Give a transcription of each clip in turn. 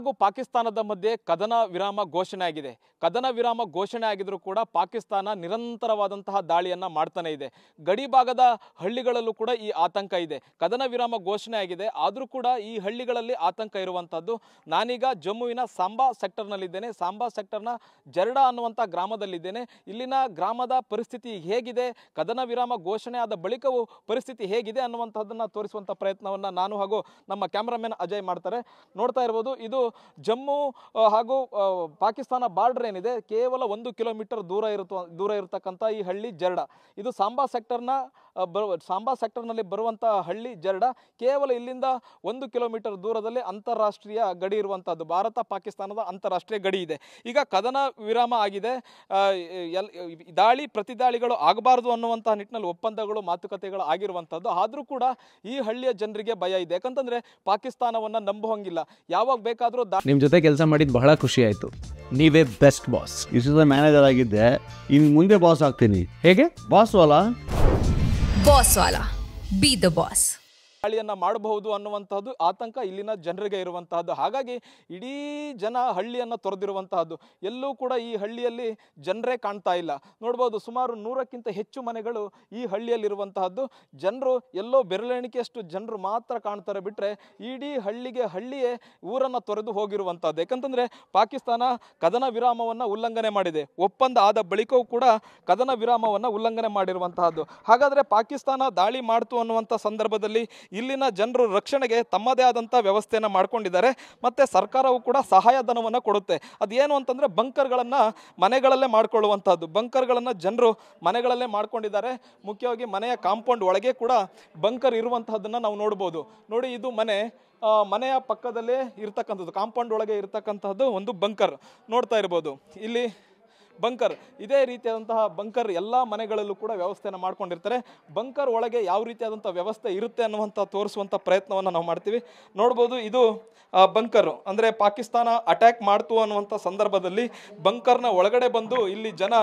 ಹಾಗೂ ಪಾಕಿಸ್ತಾನದ ಮಧ್ಯೆ ಕದನ ವಿರಾಮ ಘೋಷಣೆ ಆಗಿದೆ. ಕದನ ವಿರಾಮ ಘೋಷಣೆ ಆಗಿದ್ರೂ ಕೂಡ ಪಾಕಿಸ್ತಾನ ನಿರಂತರವಾದಂತಹ ದಾಳಿಯನ್ನ ಮಾಡ್ತಾನೆ ಇದೆ. ಗಡಿ ಭಾಗದ ಹಳ್ಳಿಗಳಲ್ಲೂ ಕೂಡ ಈ ಆತಂಕ ಇದೆ. ಕದನ ವಿರಾಮ ಘೋಷಣೆ ಆಗಿದೆ, ಆದರೂ ಕೂಡ ಈ ಹಳ್ಳಿಗಳಲ್ಲಿ ಆತಂಕ ಇರುವಂತದ್ದು. ನಾನೀಗ ಜಮ್ಮುವಿನ ಸಾಂಬಾ ಸೆಕ್ಟರ್ನಲ್ಲಿದ್ದೇನೆ. ಸಾಂಬಾ ಸೆಕ್ಟರ್ನ ಜರ್ಡಾ ಅನ್ನುವಂಥ ಗ್ರಾಮದಲ್ಲಿದ್ದೇನೆ. ಇಲ್ಲಿನ ಗ್ರಾಮದ ಪರಿಸ್ಥಿತಿ ಹೇಗಿದೆ, ಕದನ ವಿರಾಮ ಘೋಷಣೆ ಆದ ಬಳಿಕವೂ ಪರಿಸ್ಥಿತಿ ಹೇಗಿದೆ ಅನ್ನುವಂಥದ್ದನ್ನು ತೋರಿಸುವಂಥ ಪ್ರಯತ್ನವನ್ನು ನಾನು ಹಾಗೂ ನಮ್ಮ ಕ್ಯಾಮ್ರಾಮನ್ ಅಜಯ್ ಮಾಡ್ತಾರೆ. ನೋಡ್ತಾ ಇರ್ಬೋದು, ಇದು ಜಮ್ಮು ಹಾಗೂ ಪಾಕಿಸ್ತಾನ ಬಾರ್ಡರ್ ಏನಿದೆ, ಕೇವಲ 1 ಕಿಲೋಮೀಟರ್ ದೂರ ಇರತಕ್ಕಂಥ ಈ ಹಳ್ಳಿ ಜರ್ಡಾ. ಇದು ಸಾಂಬಾ ಸೆಕ್ಟರ್ನಲ್ಲಿ ಬರುವಂಥ ಹಳ್ಳಿ ಜರ್ಡಾ. ಕೇವಲ ಇಲ್ಲಿಂದ 1 ಕಿಲೋಮೀಟರ್ ದೂರದಲ್ಲಿ ಅಂತಾರಾಷ್ಟ್ರೀಯ ಗಡಿ ಇರುವಂಥದ್ದು, ಭಾರತ ಪಾಕಿಸ್ತಾನದ ಅಂತಾರಾಷ್ಟ್ರೀಯ ಗಡಿ ಇದೆ. ಈಗ ಕದನ ವಿರಾಮ ಆಗಿದೆ, ದಾಳಿ ಪ್ರತಿದಾಳಿಗಳು ಆಗಬಾರದು ಅನ್ನುವಂಥ ನಿಟ್ಟಿನಲ್ಲಿ ಒಪ್ಪಂದಗಳು ಮಾತುಕತೆಗಳು ಆಗಿರುವಂಥದ್ದು. ಆದರೂ ಕೂಡ ಈ ಹಳ್ಳಿಯ ಜನರಿಗೆ ಭಯ ಇದೆ. ಯಾಕಂತಂದ್ರೆ ಪಾಕಿಸ್ತಾನವನ್ನ ನಂಬುವಂಗಿಲ್ಲ, ಯಾವಾಗ ಬೇಕಾದರೂ ನಿಮ್ಮ ಜೊತೆ ಕೆಲಸ ಮಾಡಿದ್ದು ಬಹಳ ಖುಷಿ ಆಯಿತು. ನೀವೇ ಬೆಸ್ಟ್ ಬಾಸ್. ಇಷ್ಟು ಮ್ಯಾನೇಜರ್ ಆಗಿದ್ದೆ, ಇನ್ನು ಮುಂದೆ ಬಾಸ್ ಆಗ್ತೀನಿ. ಹೇಗೆ ಬಾಸ್ ವಾಲಾ ಬಿ ದ ಬಾಸ್ ದಾಳಿಯನ್ನ ಮಾಡಬಹುದು ಅನ್ನುವಂತಹದ್ದು ಆತಂಕ ಇಲ್ಲಿನ ಜನರಿಗೆ ಇರುವಂತಹದ್ದು. ಹಾಗಾಗಿ ಇಡೀ ಜನ ಹಳ್ಳಿಯನ್ನ ತೊರೆದಿರುವಂತಹದ್ದು. ಎಲ್ಲೂ ಕೂಡ ಈ ಹಳ್ಳಿಯಲ್ಲಿ ಜನರೇ ಕಾಣ್ತಾ ಇಲ್ಲ. ನೋಡ್ಬೋದು, ಸುಮಾರು 100ಕ್ಕಿಂತ ಹೆಚ್ಚು ಮನೆಗಳು ಈ ಹಳ್ಳಿಯಲ್ಲಿರುವಂತಹದ್ದು. ಜನರು ಎಲ್ಲೋ ಬೆರಳೆಣಿಕೆಯಷ್ಟು ಜನರು ಮಾತ್ರ ಕಾಣ್ತಾರೆ, ಬಿಟ್ರೆ ಇಡೀ ಹಳ್ಳಿಯೇ ಊರನ್ನ ತೊರೆದು ಹೋಗಿರುವಂತಹದ್ದು. ಯಾಕಂತಂದ್ರೆ ಪಾಕಿಸ್ತಾನ ಕದನ ವಿರಾಮವನ್ನ ಉಲ್ಲಂಘನೆ ಮಾಡಿದೆ. ಒಪ್ಪಂದ ಆದ ಬಳಿಕವೂ ಕೂಡ ಕದನ ವಿರಾಮವನ್ನ ಉಲ್ಲಂಘನೆ ಮಾಡಿರುವಂತಹದ್ದು. ಹಾಗಾದ್ರೆ ಪಾಕಿಸ್ತಾನ ದಾಳಿ ಮಾಡ್ತು ಅನ್ನುವಂಥ ಸಂದರ್ಭದಲ್ಲಿ ಇಲ್ಲಿನ ಜನರು ರಕ್ಷಣೆಗೆ ತಮ್ಮದೇ ಆದಂಥ ವ್ಯವಸ್ಥೆಯನ್ನು ಮಾಡ್ಕೊಂಡಿದ್ದಾರೆ. ಮತ್ತು ಸರ್ಕಾರವು ಕೂಡ ಸಹಾಯಧನವನ್ನು ಕೊಡುತ್ತೆ. ಅದೇನು ಅಂತಂದರೆ ಬಂಕರ್ಗಳನ್ನು ಮನೆಗಳಲ್ಲೇ ಮಾಡ್ಕೊಳ್ಳುವಂಥದ್ದು. ಬಂಕರ್ಗಳನ್ನು ಜನರು ಮನೆಗಳಲ್ಲೇ ಮಾಡ್ಕೊಂಡಿದ್ದಾರೆ. ಮುಖ್ಯವಾಗಿ ಮನೆಯ ಕಾಂಪೌಂಡ್ ಒಳಗೆ ಕೂಡ ಬಂಕರ್ ಇರುವಂತಹದ್ದನ್ನು ನಾವು ನೋಡ್ಬೋದು. ನೋಡಿ, ಇದು ಮನೆಯ ಪಕ್ಕದಲ್ಲೇ ಇರ್ತಕ್ಕಂಥದ್ದು, ಕಾಂಪೌಂಡ್ ಒಳಗೆ ಇರ್ತಕ್ಕಂಥದ್ದು ಒಂದು ಬಂಕರ್ ನೋಡ್ತಾ ಇರ್ಬೋದು. ಇಲ್ಲಿ ಬಂಕರ್, ಇದೇ ರೀತಿಯಾದಂತಹ ಬಂಕರ್ ಎಲ್ಲ ಮನೆಗಳಲ್ಲೂ ಕೂಡ ವ್ಯವಸ್ಥೆಯನ್ನು ಮಾಡ್ಕೊಂಡಿರ್ತಾರೆ. ಬಂಕರ್ ಒಳಗೆ ಯಾವ ರೀತಿಯಾದಂಥ ವ್ಯವಸ್ಥೆ ಇರುತ್ತೆ ಅನ್ನುವಂಥ ತೋರಿಸುವಂಥ ಪ್ರಯತ್ನವನ್ನು ನಾವು ಮಾಡ್ತೀವಿ. ನೋಡ್ಬೋದು, ಇದು ಬಂಕರು. ಅಂದರೆ ಪಾಕಿಸ್ತಾನ ಅಟ್ಯಾಕ್ ಮಾಡ್ತು ಅನ್ನುವಂಥ ಸಂದರ್ಭದಲ್ಲಿ ಬಂಕರ್ನ ಒಳಗಡೆ ಬಂದು ಇಲ್ಲಿ ಜನ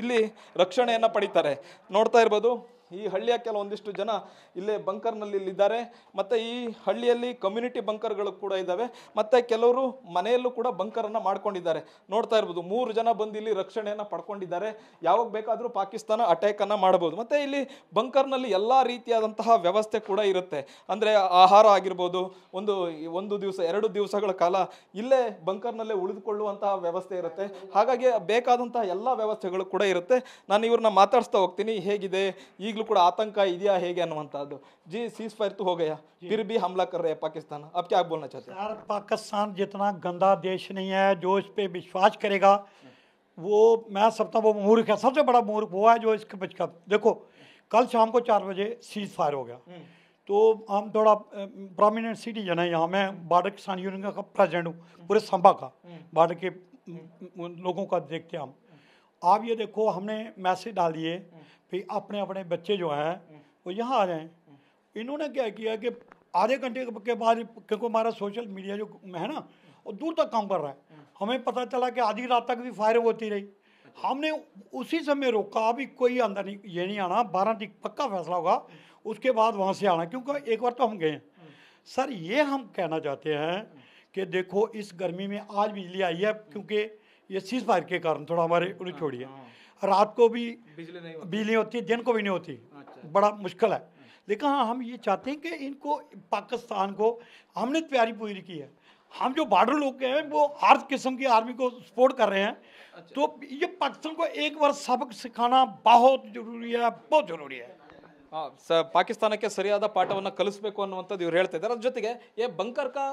ಇಲ್ಲಿ ರಕ್ಷಣೆಯನ್ನು ಪಡಿತಾರೆ. ನೋಡ್ತಾ ಇರ್ಬೋದು, ಈ ಹಳ್ಳಿಯ ಕೆಲವೊಂದಿಷ್ಟು ಜನ ಇಲ್ಲೇ ಬಂಕರ್ನಲ್ಲಿ ಇಲ್ಲಿದ್ದಾರೆ. ಮತ್ತು ಈ ಹಳ್ಳಿಯಲ್ಲಿ ಕಮ್ಯುನಿಟಿ ಬಂಕರ್ಗಳು ಕೂಡ ಇದ್ದಾವೆ. ಮತ್ತು ಕೆಲವರು ಮನೆಯಲ್ಲೂ ಕೂಡ ಬಂಕರನ್ನು ಮಾಡ್ಕೊಂಡಿದ್ದಾರೆ. ನೋಡ್ತಾ ಇರ್ಬೋದು, 3 ಜನ ಬಂದು ಇಲ್ಲಿ ರಕ್ಷಣೆಯನ್ನು ಪಡ್ಕೊಂಡಿದ್ದಾರೆ. ಯಾವಾಗ ಬೇಕಾದರೂ ಪಾಕಿಸ್ತಾನ ಅಟ್ಯಾಕನ್ನು ಮಾಡಬಹುದು. ಮತ್ತು ಇಲ್ಲಿ ಬಂಕರ್ನಲ್ಲಿ ಎಲ್ಲ ರೀತಿಯಾದಂತಹ ವ್ಯವಸ್ಥೆ ಕೂಡ ಇರುತ್ತೆ. ಅಂದರೆ ಆಹಾರ ಆಗಿರ್ಬೋದು, ಒಂದು ದಿವಸ 2 ದಿವಸಗಳ ಕಾಲ ಇಲ್ಲೇ ಬಂಕರ್ನಲ್ಲೇ ಉಳಿದುಕೊಳ್ಳುವಂತಹ ವ್ಯವಸ್ಥೆ ಇರುತ್ತೆ. ಹಾಗಾಗಿ ಬೇಕಾದಂತಹ ಎಲ್ಲ ವ್ಯವಸ್ಥೆಗಳು ಕೂಡ ಇರುತ್ತೆ. ನಾನು ಇವ್ರನ್ನ ಮಾತಾಡಿಸ್ತಾ ಹೋಗ್ತೀನಿ, ಹೇಗಿದೆ, ಈಗಲೂ ಕೂಡ ಆತಂಕ ಇದೆಯಾ ಹೇಗೆ ಅನ್ನುವಂಥದ್ದು. जी सीज फायर तो हो गया, फिर भी हमला कर रहे हैं पाकिस्तान, अब क्या बोलना चाहते हैं? यार, पाकिस्तान जितना गंदा देश नहीं है जो इस पे विश्वास करेगा वो, मैं समझता हूँ वो मूर्ख है। सबसे बड़ा मूर्ख वो है जो इसके बचका। देखो, कल शाम को 4 बजे सीज फायर हो गया, तो हम थोड़ा प्रोमिनेंट सिटीजन है यहाँ। मैं बॉर्डर किसान यूनियन का प्रेसिडेंट हूँ पूरे संभा का, बॉर्डर के लोगों का देखते हैं हम। आप ये देखो, हमने मैसेज डाल दिए भाई अपने अपने बच्चे जो हैं वो यहाँ आ जाएं। इन्होंने क्या किया कि आधे घंटे के बाद, क्योंकि हमारा सोशल मीडिया जो है ना वो दूर तक काम कर रहा है, हमें पता चला कि आधी रात तक भी फायर होती रही। हमने उसी समय रोका, अभी कोई अंदर नहीं, ये नहीं आना, 12 तक पक्का फैसला होगा, उसके बाद वहाँ से आना, क्योंकि एक बार तो हम गए हैं। सर, ये हम कहना चाहते हैं कि देखो, इस गर्मी में आज बिजली आई है क्योंकि ये सीज फायर के कारण थोड़ा हमारे उन्हें छोड़िए। रात को भी बिजली होती है, दिन को भी नहीं होती। बड़ा मुश्किल है। लेकिन हाँ, हम ये चाहते हैं कि इनको, पाकिस्तान को हमने तैयारी पूरी की है। हम जो बॉर्डर लोग हैं वो हर किस्म की आर्मी को सपोर्ट कर रहे हैं। तो ये पाकिस्तान को एक बार सबक सिखाना बहुत जरूरी है, बहुत जरूरी है। ಪಾಕಿಸ್ತಾನಕ್ಕೆ ಸರಿಯಾದ ಪಾಠವನ್ನು ಕಲಿಸಬೇಕು ಅನ್ನುವಂಥದ್ದು ಇವ್ರು ಹೇಳ್ತಾ ಇದ್ದಾರೆ. ಅದ್ರ ಜೊತೆಗೆ ये बंकर का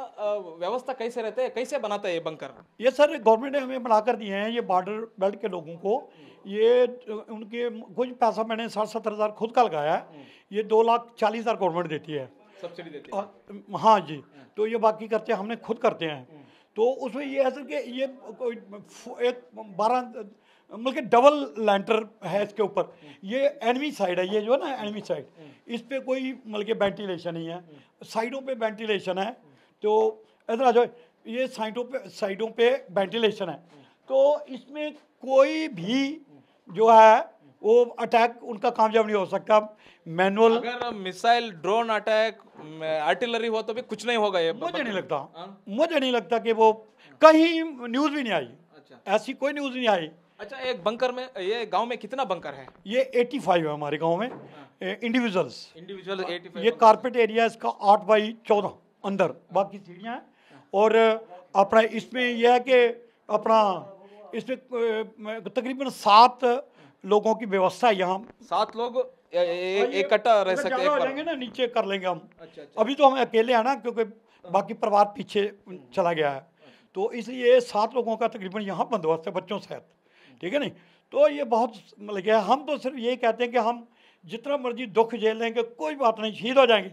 व्यवस्था कैसे रहते हैं, कैसे बनाता है ये बंकर? ये सर गवर्नमेंट ने हमें बनाकर दिए हैं। ये बॉर्डर बेल्ट के लोगों को, ये उनके कुछ पैसा मैंने 60-70 हज़ार खुद का लगाया है। ये 2,40,000 गवर्नमेंट देती है, सब्सिडी देती है। हाँ जी, तो ये बाकी करते हैं, हमने खुद करते हैं। तो उसमें ये है सर कि ये कोई एक 12 मतलब डबल लैंटर है इसके ऊपर। ये एनिमी साइड है, ये जो है ना एनिमी साइड, इस पे कोई मतलब वेंटिलेशन नहीं है, साइडों पे वेंटिलेशन है। तो इधर आ जाओ, ये साइडों पे वेंटिलेशन है। तो इसमें कोई भी जो है वो अटैक उनका कामयाब नहीं हो सकता। मैनुअल अगर मिसाइल ड्रोन अटैक आर्टिलरी हो तो भी कुछ नहीं होगा ये मुझे नहीं लगता, मुझे नहीं लगता कि वो कहीं न्यूज़ भी नहीं आई, अच्छा ऐसी कोई न्यूज़ नहीं आई। अच्छा, एक बंकर में, ये गांव में कितना बंकर है? ये 85 है हमारे गांव में इंडिविजुअल्स। इंडिविजुअल 85 ये कारपेट एरिया इसका 8x14 अंदर, बाकी सीढ़ियाँ हैं। और अपना इसमें यह है कि अपना इसमें तकरीबन 7 लोगों की व्यवस्था है यहाँ। 7 लोग इकट्ठा रह सकते हैं हो एक बार। जाएंगे ना, नीचे कर लेंगे हम। अच्छा, अभी तो हम अकेले हैं ना, क्योंकि बाकी परिवार पीछे चला गया है, तो इसलिए 7 लोगों का तकरीबन यहाँ बंदोबस्त है बच्चों सहित, ठीक है नहीं। तो ये बहुत मतलब क्या है, हम तो सिर्फ यही कहते हैं कि हम जितना मर्जी दुख झेल लेंगे, कोई बात नहीं, शहीद हो जाएंगे,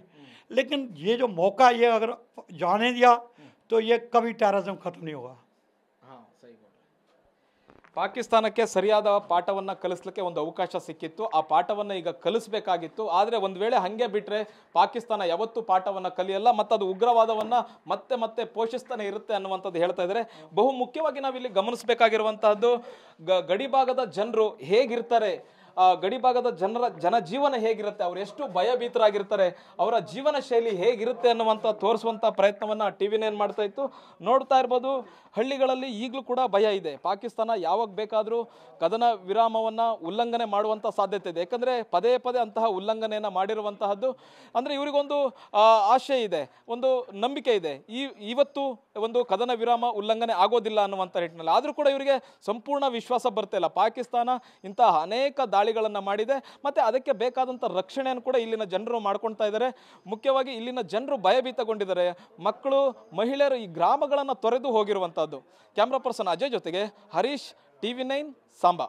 लेकिन ये जो मौका ये अगर जाने दिया तो ये कभी टेररिज्म खत्म नहीं होगा। ಪಾಕಿಸ್ತಾನಕ್ಕೆ ಸರಿಯಾದ ಪಾಠವನ್ನು ಕಲಿಸಲಿಕ್ಕೆ ಒಂದು ಅವಕಾಶ ಸಿಕ್ಕಿತ್ತು, ಆ ಪಾಠವನ್ನು ಈಗ ಕಲಿಸಬೇಕಾಗಿತ್ತು. ಆದರೆ ಒಂದು ವೇಳೆ ಹಾಗೆ ಬಿಟ್ಟರೆ ಪಾಕಿಸ್ತಾನ ಯಾವತ್ತೂ ಪಾಠವನ್ನು ಕಲಿಯಲ್ಲ ಮತ್ತು ಅದು ಉಗ್ರವಾದವನ್ನು ಮತ್ತೆ ಮತ್ತೆ ಪೋಷಿಸ್ತಾನೆ ಇರುತ್ತೆ ಅನ್ನುವಂಥದ್ದು ಹೇಳ್ತಾ ಇದ್ದಾರೆ. ಬಹು ಮುಖ್ಯವಾಗಿ ನಾವಿಲ್ಲಿ ಗಮನಿಸಬೇಕಾಗಿರುವಂತಹದ್ದು ಗಡಿಭಾಗದ ಜನರು ಹೇಗಿರ್ತಾರೆ, ಗಡಿಭಾಗದ ಜನಜೀವನ ಹೇಗಿರುತ್ತೆ, ಅವರು ಎಷ್ಟು ಭಯಭೀತರಾಗಿರ್ತಾರೆ, ಅವರ ಜೀವನ ಶೈಲಿ ಹೇಗಿರುತ್ತೆ ಅನ್ನುವಂಥ ತೋರಿಸುವಂಥ ಪ್ರಯತ್ನವನ್ನು TV9 ಮಾಡ್ತಾ ಇತ್ತು. ನೋಡ್ತಾ ಇರ್ಬೋದು, ಹಳ್ಳಿಗಳಲ್ಲಿ ಈಗಲೂ ಕೂಡ ಭಯ ಇದೆ. ಪಾಕಿಸ್ತಾನ ಯಾವಾಗ ಬೇಕಾದರೂ ಕದನ ವಿರಾಮವನ್ನು ಉಲ್ಲಂಘನೆ ಮಾಡುವಂಥ ಸಾಧ್ಯತೆ ಇದೆ. ಯಾಕಂದರೆ ಪದೇ ಪದೇ ಅಂತಹ ಉಲ್ಲಂಘನೆಯನ್ನು ಮಾಡಿರುವಂತಹದ್ದು. ಅಂದರೆ ಇವರಿಗೊಂದು ಆಶೆ ಇದೆ, ಒಂದು ನಂಬಿಕೆ ಇದೆ, ಇವತ್ತು ಒಂದು ಕದನ ವಿರಾಮ ಉಲ್ಲಂಘನೆ ಆಗೋದಿಲ್ಲ ಅನ್ನುವಂಥ ನಿಟ್ಟಿನಲ್ಲಿ. ಆದರೂ ಕೂಡ ಇವರಿಗೆ ಸಂಪೂರ್ಣ ವಿಶ್ವಾಸ ಬರ್ತಿಲ್ಲ. ಪಾಕಿಸ್ತಾನ ಇಂತಹ ಅನೇಕ ದಾಳಿಗಳನ್ನು ಮಾಡಿದೆ ಮತ್ತು ಅದಕ್ಕೆ ಬೇಕಾದಂಥ ರಕ್ಷಣೆಯನ್ನು ಕೂಡ ಇಲ್ಲಿನ ಜನರು ಮಾಡ್ಕೊಳ್ತಾ ಇದ್ದಾರೆ. ಮುಖ್ಯವಾಗಿ ಇಲ್ಲಿನ ಜನರು ಭಯಭೀತಗೊಂಡಿದ್ದಾರೆ. ಮಕ್ಕಳು, ಮಹಿಳೆಯರು ಈ ಗ್ರಾಮಗಳನ್ನು ತೊರೆದು ಹೋಗಿರುವಂಥದ್ದು. ಕ್ಯಾಮ್ರಾ ಪರ್ಸನ್ ಅಜಯ್ ಜೊತೆಗೆ ಹರೀಶ್, TV9 ಸಾಂಬಾ.